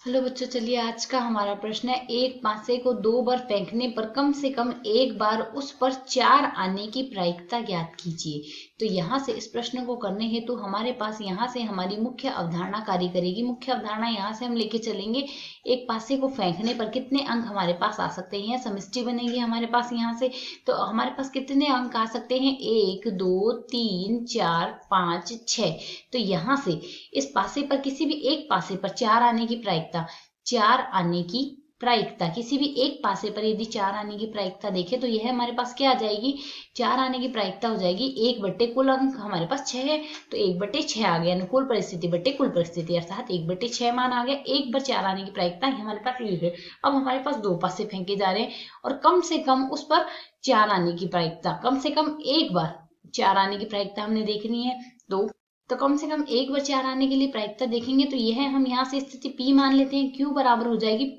Hello बच्चों, चलिए आज का हमारा प्रश्न है, एक पासे को 2 बार फेंकने पर कम से कम एक बार उस पर 4 आने की प्रायिकता ज्ञात कीजिए। तो यहाँ से इस प्रश्न को करने हेतु हमारे पास यहाँ से हमारी मुख्य अवधारणा कार्य करेगी। मुख्य अवधारणा यहाँ से हम लेके चलेंगे, एक पासे को फेंकने पर कितने अंक हमारे पास आ सकते हैं। समष्टि बनेगी हमारे पास यहाँ से, तो हमारे पास कितने अंक आ सकते हैं, 1 2 3 4 5 6। तो यहाँ से इस पासे पर किसी भी एक पासे पर 4 आने की प्रायिकता, 4 आने की प्रायिकता किसी भी एक पासे पर यदि 4 आने की प्रायिकता देखें तो यह हमारे पास क्या आ जाएगी, 4 आने की प्रायिकता हो जाएगी 1 बट्टे कुल अंक हमारे पास 6 है, तो 1/6 आ गया। अनुकूल परिस्थिति बट्टे कुल परिस्थिति अर्थात 1/6 मान आ गया। 1/4 आने की प्रायिकता हमारे पास ये है। अब हमारे पास 2 पासे फेंके जा रहे हैं और कम से कम उस पर 4 आने की प्रायिकता, कम से कम एक बार 4 आने की प्रायिकता हमने देखनी है। तो कम से कम एक बार 4 आने के लिए प्रायिकता देखेंगे तो यह हम यहाँ से स्थिति P मान लेते हैं। Q बराबर हो जाएगी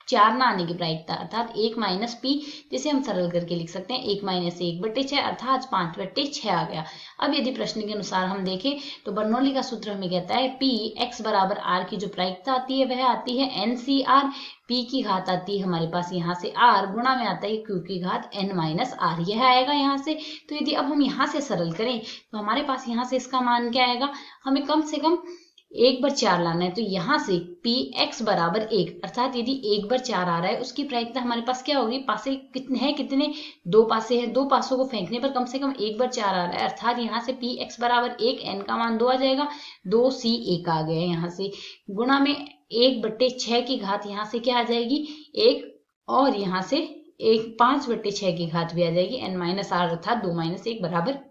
4 ना आने की प्रायिकता अर्थात 1 माइनस P, जिसे हम सरल करके लिख सकते हैं 1 माइनस 1/6 अर्थात 5/6 आ गया। अब यदि प्रश्न के अनुसार हम देखें तो बर्नौली का सूत्र हमें कहता है P x बराबर R की जो प्रायिकता आती है वह आती है NCR। P की घात आती है हमारे पास यहाँ से R, गुणा में आता है Q की घात N माइनस R, यह आएगा यहाँ से। तो यदि अब हम यहाँ से सरल करें तो हमारे पास यहाँ से इसका मान क्या आएगा, हमें कम से कम 1/4 लाना है। तो यहाँ से Px बराबर 1 अर्थात यदि 1/4 आ रहा है उसकी प्रायिकता हमारे पास क्या होगी, पासे कितने हैं, कितने 2 पासे हैं, 2 पासों को फेंकने पर कम से कम 1/4 आ रहा है अर्थात यहाँ से Px बराबर 1, n का मान 2 आ जाएगा, 2c 1 आ गया यहाँ से, गुणा में 1/6 की घात यहाँ से क्या आ जाएगी 1, और यहाँ से 5/6 की घात भी आ जाएगी n माइनस आर अर्थात 2 माइनस 1 बराबर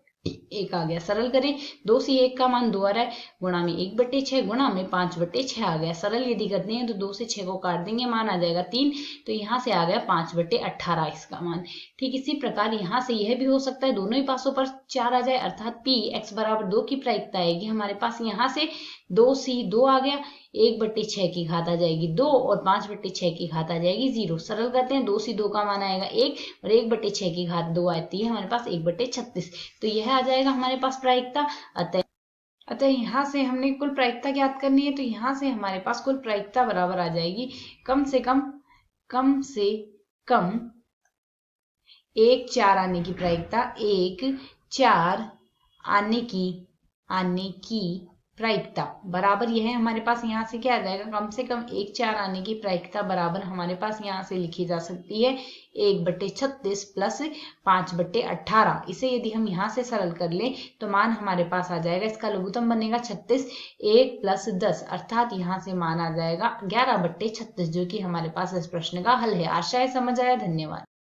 1 आ गया। सरल करें, 2c1 का मान 2 आ रहा है, गुणा में 1/6 गुणा में 5/6 आ गया। सरल यदि करते हैं तो 2 से 6 को काट देंगे, मान आ जाएगा 3, तो यहाँ से आ गया 5/18 इसका मान। ठीक इसी प्रकार यहाँ से यह भी हो सकता है दोनों ही पासों पर 4 आ जाए अर्थात P x बराबर 2 की प्रायिकता आएगी हमारे पास यहाँ से 2c2 आ गया, 1/6 की घात आ जाएगी 2 और 5/6 की घात आ जाएगी 0। सरल करते हैं, 2c2 का मान आएगा 1 और 1/6 की घात 2 आती है हमारे पास 1/36, तो यह आ जाएगा हमारे पास प्रायिकता। अतः यहाँ से हमने कुल प्रायिकता ज्ञात करनी है, तो यहाँ से हमारे पास कुल प्रायिकता बराबर आ जाएगी कम से कम 1/4 आने की प्रायिकता, 1/4 आने की प्रायिकता बराबर यह है हमारे पास यहाँ से क्या आ जाएगा, कम से कम 1/4 आने की प्रायिकता बराबर हमारे पास यहाँ से लिखी जा सकती है 1/36 प्लस 5/18। इसे यदि हम यहाँ से सरल कर लें तो मान हमारे पास आ जाएगा, इसका लघुत्तम बनेगा 36, 1 प्लस 10 अर्थात यहाँ से मान आ जाएगा 11/36, जो कि हमारे पास इस प्रश्न का हल है। आशा है समझ आया। धन्यवाद।